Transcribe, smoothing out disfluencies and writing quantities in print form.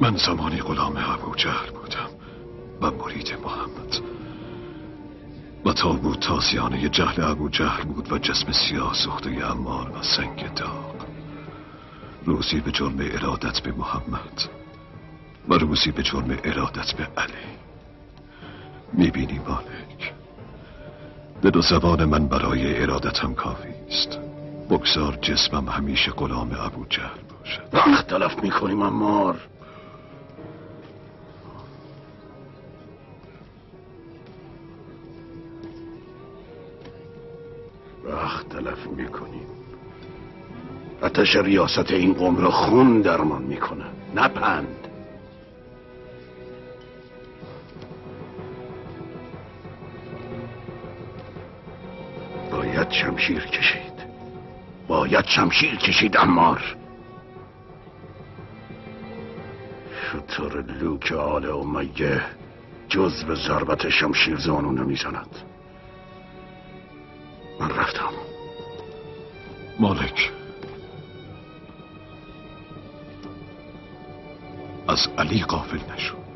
من زمانی غلام ابوجهل بودم و مرید محمد و تابوت تازیانه جهل ابوجهل بود و جسم سیاه سوخته عمار و سنگ داغ. روزی به جرم ارادت به محمد و روزی به جرم ارادت به علی. میبینی مالک، به دو زبان من برای ارادتم کافی است. بگذار جسمم همیشه غلام ابوجهل باشد. وقت تلف میکنیم عمار. وقت تلف میکنیم. آتش ریاست این قوم را خون درمان میکنه، نه پند. باید شمشیر کشید، باید شمشیر کشید عمار. شطور لوک آل امیه جز به ضربت شمشیر زانو نمیزند. من رفتم. مالک، از علی غافل نشو.